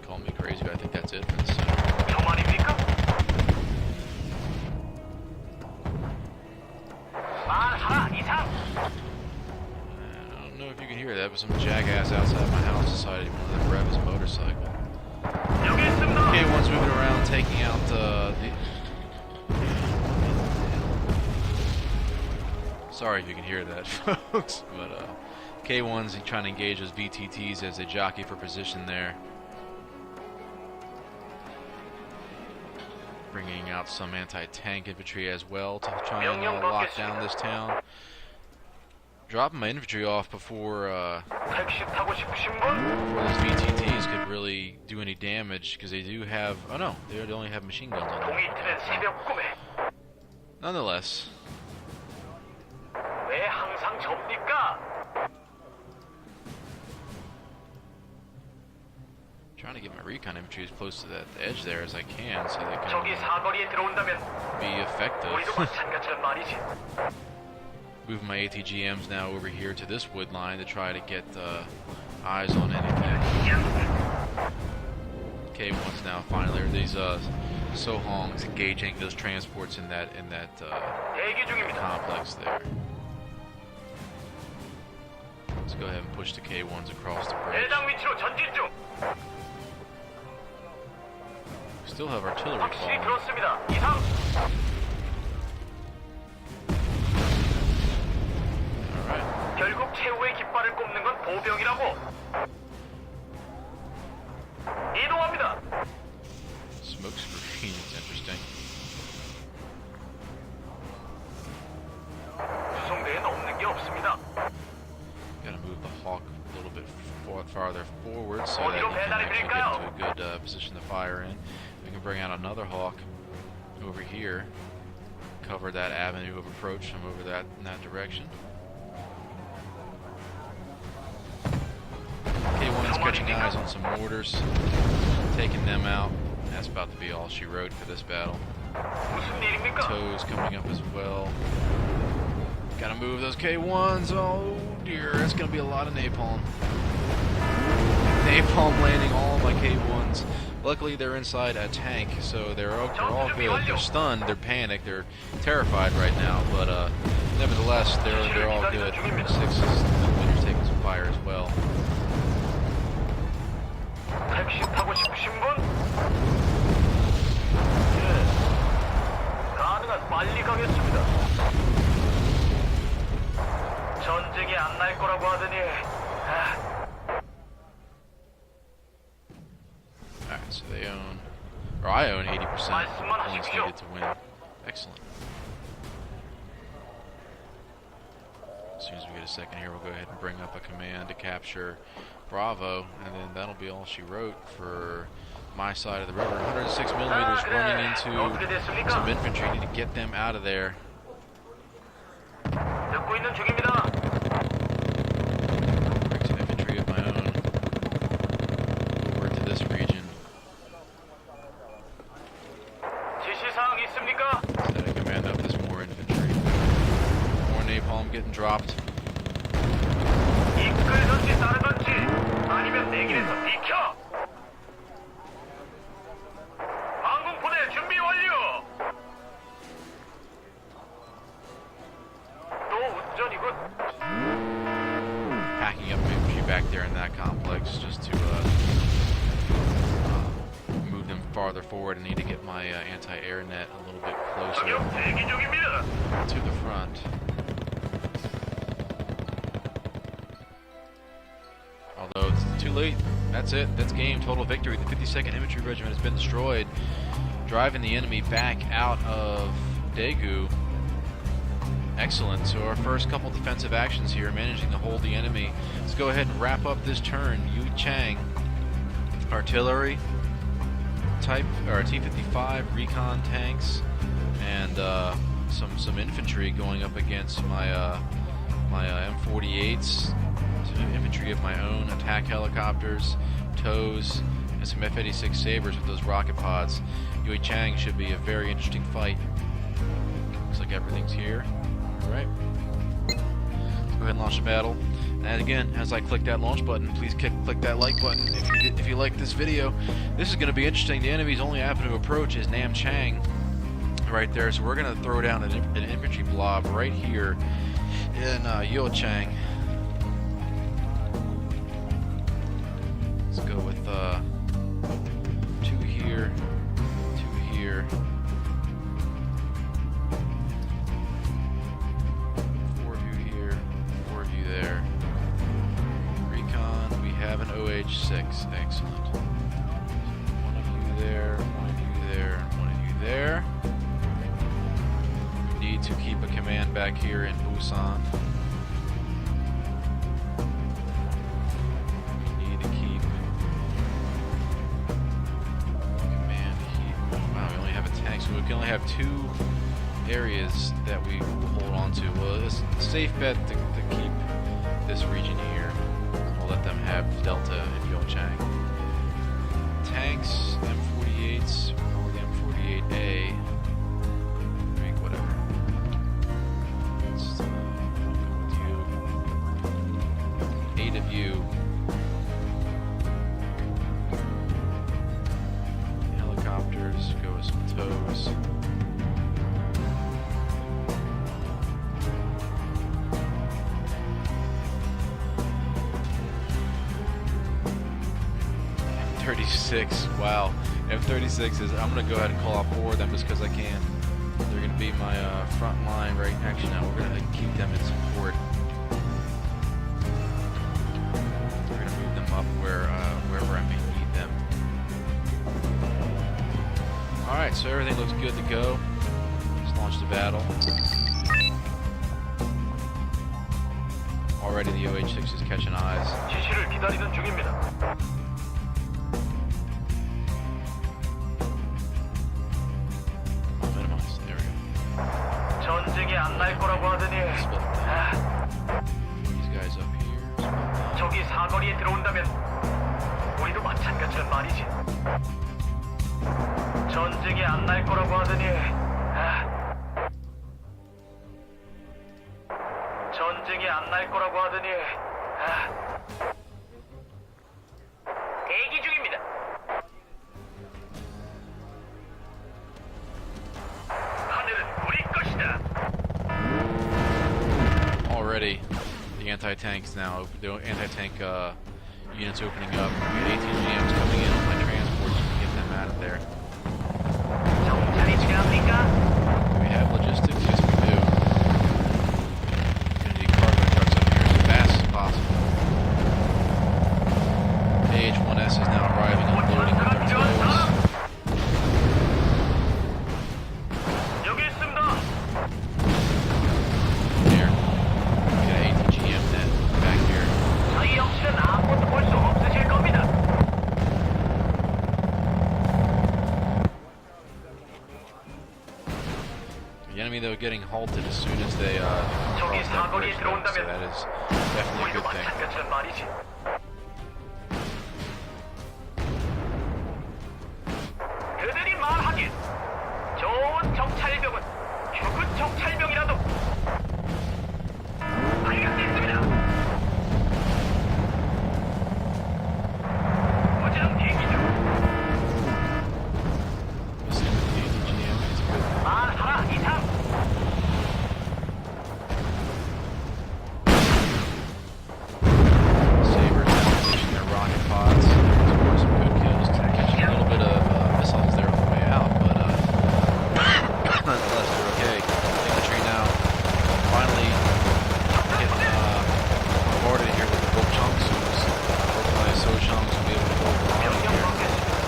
Call me crazy, but I think that's it for the center. 교만입니까? 말하라 이상. I don't know if you can hear that, but some jackass outside my house decided he wanted to rev his motorcycle. 여기 있습니다. K1's moving around, taking out the... Sorry if you can hear that, folks, but K1's trying to engage those VTTs as they jockey for position there. Bringing out some anti-tank infantry as well to try and lock down this town. Dropping my infantry off before 택시 타고 싶으신 분? those VTTs could really do any damage, because they do have... Oh no, they only have machine guns on them. 동이 트는 새벽 꿈에 Nonetheless, 왜 항상 접니까? trying to get my recon infantry as close to that edge there as I can so they 적이 can 사거리에 들어온다면 be effective. 우리도 마찬가지란 말이지. Moving my ATGMs now over here to this wood line to try to get eyes on anything. K1's now finally, these Sohongs engaging those transports in that 대기 중입니다. complex there. Let's go ahead and push the K1s across the bridge. 대장 위치로 전진 중. Still have artillery 확실히 falling. 들었습니다. 이상. Alright. 결국 최후의 깃발을 꼽는 건 보병이라고. 이동합니다. Smoke screen, it's interesting. 구성대에는 없는 게 없습니다. Gotta move the Hawk a little bit farther forward so that 어디로 you can actually get 배달해드릴까요? into a good position to fire in. We can bring out another Hawk over here, cover that avenue of approach from over in that direction. K1's catching eyes on some mortars, taking them out. That's about to be all she wrote for this battle. 무슨 일입니까? Toes coming up as well. Gotta move those K1s. Oh dear, that's gonna be a lot of napalm. Napalm landing all my K1s. Luckily, they're inside a tank, so they're all good. They're stunned, they're panicked, they're terrified right now, but nevertheless, they're all good. 6 millimeters taking some fire as well. 택시 타고 싶으신 분? 예. 가능한 빨리 가겠습니다. 전쟁이 안 날 거라고 하더니. Alright, so they own, or I own 80% of the points needed to win. Excellent. As soon as we get a second here, we'll go ahead and bring up a command to capture Bravo, and then that'll be all she wrote for my side of the river. 106 millimeters running into some infantry. Need to get them out of there. 듣고 있는 중입니다. Bring some infantry of my own over to this region. 지시사항 있습니까? Set a command up. There's more infantry. More napalm getting dropped. 이끌든지 따르든지 아니면 내 길에서 비켜. 방공포대 준비 완료. 또 운전이군. Packing up infantry back there in that complex just to move them farther forward. I need to get my anti-air net a little bit closer 저격 대기 중입니다. to the front. Although it's too late. That's it. That's game. Total victory. The 52nd Infantry Regiment has been destroyed, driving the enemy back out of Daegu. Excellent. So our first couple defensive actions here, managing to hold the enemy. Let's go ahead and wrap up this turn. Yu Chang, artillery type, or T-55 recon tanks, and some infantry going up against my my M48s. Infantry of my own, attack helicopters, TOWs, and some F-86 Sabres with those rocket pods. Yui Chang should be a very interesting fight. Looks like everything's here. Alright. Let's go ahead and launch the battle. And again, as I click that launch button, please click that like button if you like this video. This is going to be interesting. The enemy's only avenue of approach is Nam Chang right there. So we're going to throw down an infantry blob right here in Yui Chang. Let's go with 2 here, 2 here, 4 of you here, 4 of you there. Recon, we have an OH-6, excellent. 1 of you there, 1 of you there, and 1 of you there. We need to keep a command back here in Busan. So we can only have 2 areas that we hold on to. Well, it's a safe bet to keep this region here. We'll let them have Delta and Yeochang. Tanks, M48s, or the M48A. Make whatever. Let's go with you. 8 of you. Helicopters, go with some TOWs. M36, wow. M36s, I'm going to go ahead and call out 4 of them just because I can. They're going to be my front line right action now. We're going to keep them in support. We're going to move them up wherever I may need them. Alright, so everything looks good to go. Let's launch the battle. Already the OH-6 is catching eyes. 지시를 기다리는 중입니다. Minimize, there we go. 전쟁이 안 날 거라고 하더니 Split that. These guys up here. Split that. 적이 사거리에 들어온다면 우리도 마찬가지란 말이지. 전쟁이 안 날 거라고 하더니 전쟁이 안 날 거라고 하더니 대기 중입니다. 하늘은 우리 것이다. Already, the anti-tanks now, the anti-tank units opening up. We had 18 GMs coming in on my transports to get them out of there. 정찰이 필요합니까? Do we have logistics? Yes, we do. Gonna need cargo trucks up here as fast as possible. AH-1S is now arriving and loading with their tows. 여기 있습니다. There. We got getting halted as soon as they come 적이 across that 사거리에 bridge, though, so 들어온다면 that is definitely a 우리도 good thing. 마찬가지란 말이지. 그들이 말하길 좋은 정찰병은 죽은 정찰병이라도 알겠습니다. 무장 대기 중. Listening to the ATGM is a good thing. 말하라 이상. Sabres now unleashing their rocket pods. Score some good kills. Catching a little bit of missiles there on the way out, but nonetheless, they're okay. Infantry now finally getting bombarded here with the Buchungs, who's hopefully Sochungs will be able to hold the line here. Go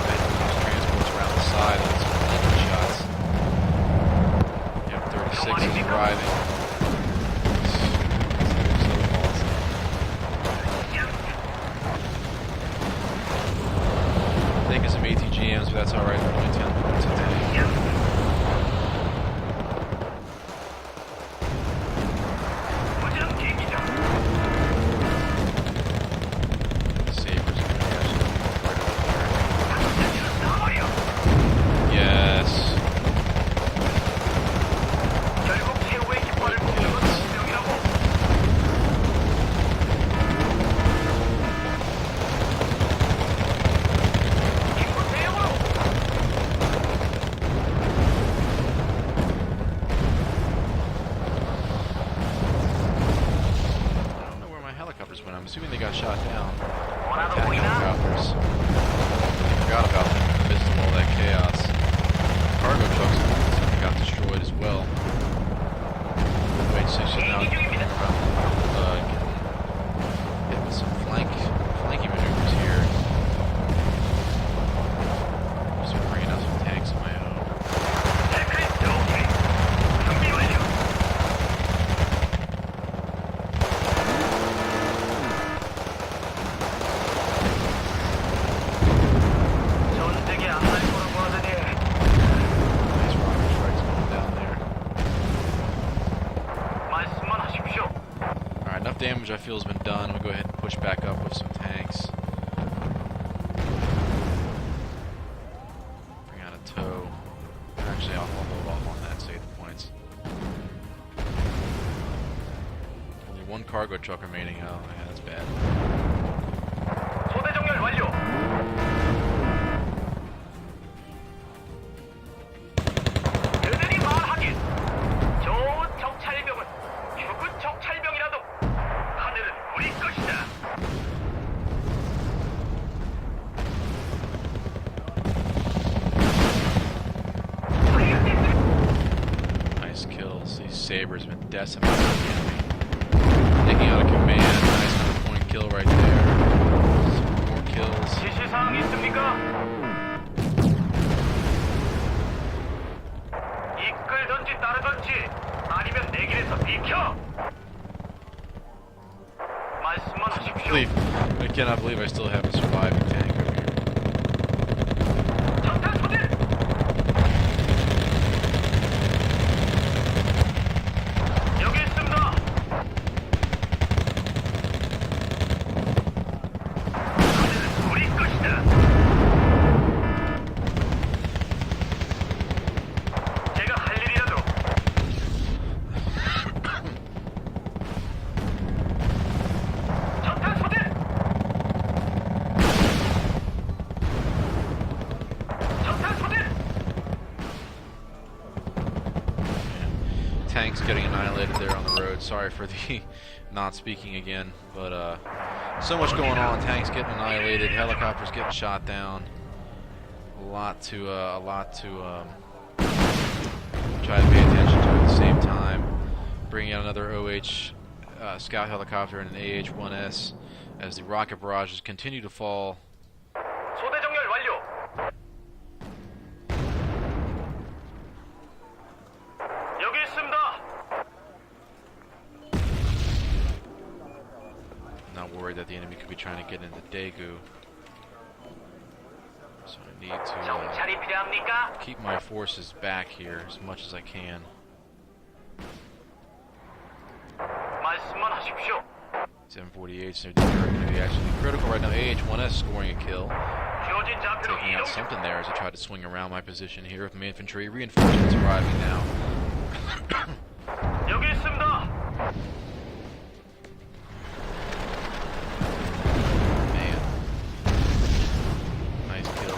ahead and move these transports around the side with some flanking shots. Yep, 36 is arriving. Taking some ATGMs, but that's alright. They're only 10 points a day. 무장 대기 중. Sabres are going to catch them right over 나와요. there. Yes. 결국 최후의 깃발을 뽑는 건 운명이라고. 인구 대용으로. I don't know where my helicopters went. I'm assuming they got shot down. 원하는 Attack 보이나? helicopters. I forgot about them in the midst of all that chaos. Cargo trucks got destroyed as well. Wait, 6 is now going around. Hit with some flanking maneuvers here. Just bringing out some tanks of my own. 체크리스트 오케이. 준비 완료. 전쟁에 안 날 거라고 하더니 Nice rocket strikes going down there. 말씀만 하십시오. Alright, enough damage I feel has been done. We'll go ahead and push back up with some tanks. Bring out a tow. Actually, I'll hold off on that, save the points. Only one cargo truck remaining. Oh, yeah, that's bad. 소대 정렬 완료. 그들이 말하길 좋은 정찰병은 죽은 정찰병이라도 하늘은 우리 것이다. Nice kills. These sabres have been decimated by the enemy. Taking out a command. Nice 100-point kill right there. Some more kills. 지시사항 있습니까? 이끌던지 따르던지 아니면 내 길에서 비켜. 말씀만 하십시오. I cannot believe I still have a surviving tank over here. 전탄 소들. 여기 있습니다. 하늘은 우리 것이다. 제가 할 일이라도 전탄 소들. 전탄 소들. Tanks getting annihilated there on the road. Sorry for the not speaking again, but so much going on. Tanks getting annihilated, helicopters getting shot down. A lot to try to pay attention to at the same time. Bringing out another OH scout helicopter and an AH-1S as the rocket barrages continue to fall. 소대 정렬 완료. 여기 있습니다. Not worried that the enemy could be trying to get into Daegu. So I need to 정찰이 필요합니까? keep my forces back here as much as I can. 748s are going to be actually critical right now. AH-1S scoring a kill. 주어진 좌표로 Taking out 이동 중. something there as I try to swing around my position here with my infantry. Reinforcements arriving now. 여기 있습니다. Man. Nice kill.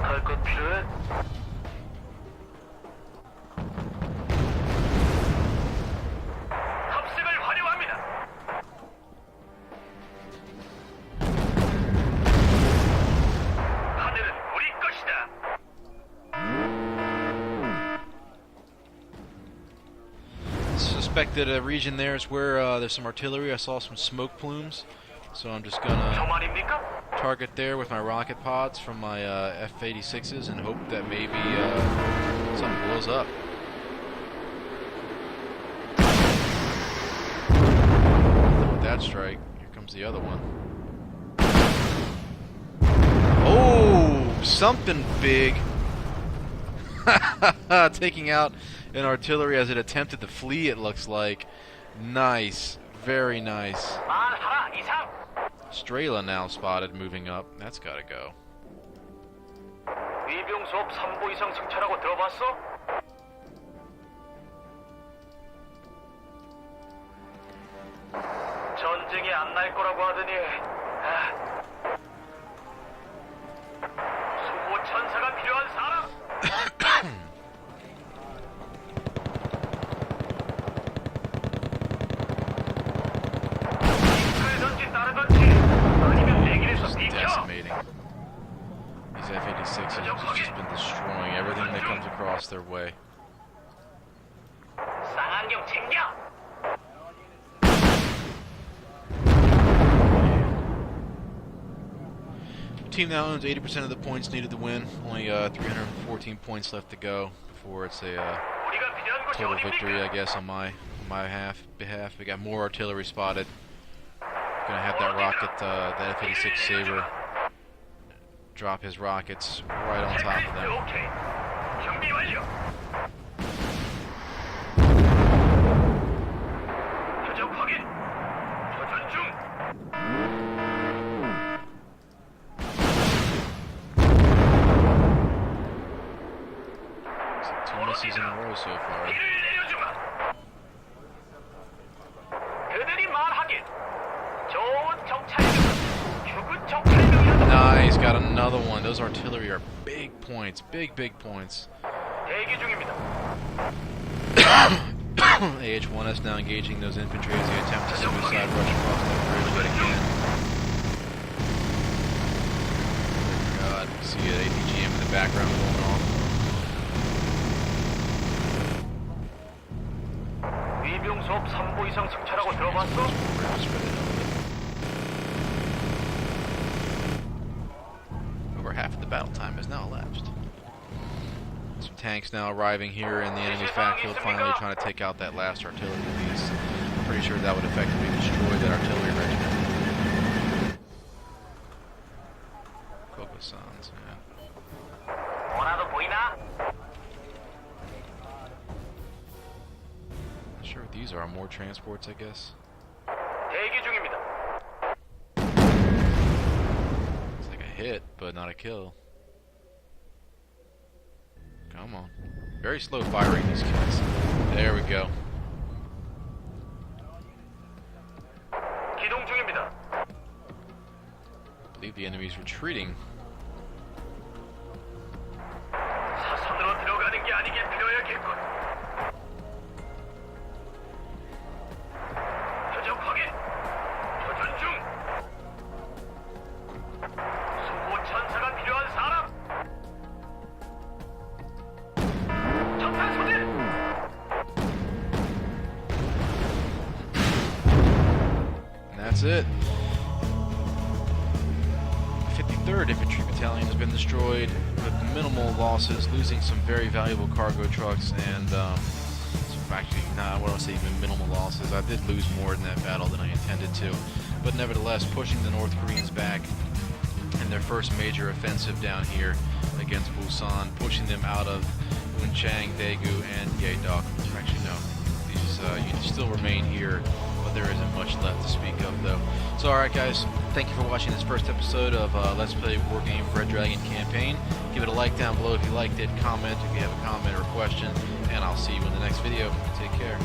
할 것 필요해? 합색을 활용합니다. 하늘은 우리 것이다. Suspected region there is where there's some artillery. I saw some smoke plumes. So I'm just gonna 저 말입니까? target there with my rocket pods from my F-86s and hope that maybe something blows up. With that strike, here comes the other one. Oh, something big. Taking out an artillery as it attempted to flee, it looks like. Nice. Very nice. 말하라 이상. Strela now spotted moving up. That's gotta go. 위병 수업 3보 이상 승차라고 들어봤어? 전쟁이 안 날 거라고 하더니 수호 천사가 필요한 사람? 든지 따르든지 아니면 내길에서 Just 비켜. decimating. These F-86s have just been destroying everything that comes across their way. 쌍안경 챙겨. The team now owns 80% of the points needed to win. Only 314 points left to go before it's a 우리가 필요한 곳이 total victory, I 어디입니까? guess, on my behalf. We got more artillery spotted. Gonna have that rocket, that F-86 Saber, drop his rockets right on top of them. 오케이. 준비 완료. 표적 확인. 교전 중. Two misses in a row so far. 이를 내려주마. 그들이 말하길. 좋은 정찰병. 죽은 정찰병이라도 Nice, got another one. Those artillery are big points, big points. 대기 중입니다. AH-1S now engaging those infantry as they attempt to suicide rush across that bridge yet again. God, we see an APGM in the background going off. 위병 수업 3보 이상 승차라고 들어봤어? Bridges for the hell of it. Over half of the battle time has now elapsed. Some tanks now arriving here in the enemy fact field, finally trying to take out that last artillery piece. I'm pretty sure that would effectively destroy that artillery regiment. Kokosans, yeah. 뭐라도 보이나? Not sure what these are. More transports, I guess. 대기 중입니다. It's like a hit, but not a kill. Come on. Very slow firing, these kids. There we go. 기동 중입니다. I believe the enemy's retreating. 사선으로 들어가는 게 아니게 필요하겠군. 표적 확인. 교전 중. 수호 천사가 필요한 사람. 전탄 소진. And that's it. 53rd Infantry Battalion has been destroyed with minimal losses, losing some very valuable cargo trucks and actually, I don't want to say even minimal losses. I did lose more in that battle than I intended to, but nevertheless pushing the North Koreans back and in their first major offensive down here against Busan, pushing them out of Wenchang, Daegu, and Yeodok. Actually, no. These units still remain here, but there isn't much left to speak of, though. So, alright guys, thank you for watching this first episode of Let's Play Wargame Red Dragon Campaign. Give it a like down below if you liked it, comment if you have a comment or question, and I'll see you in the next video. Take care.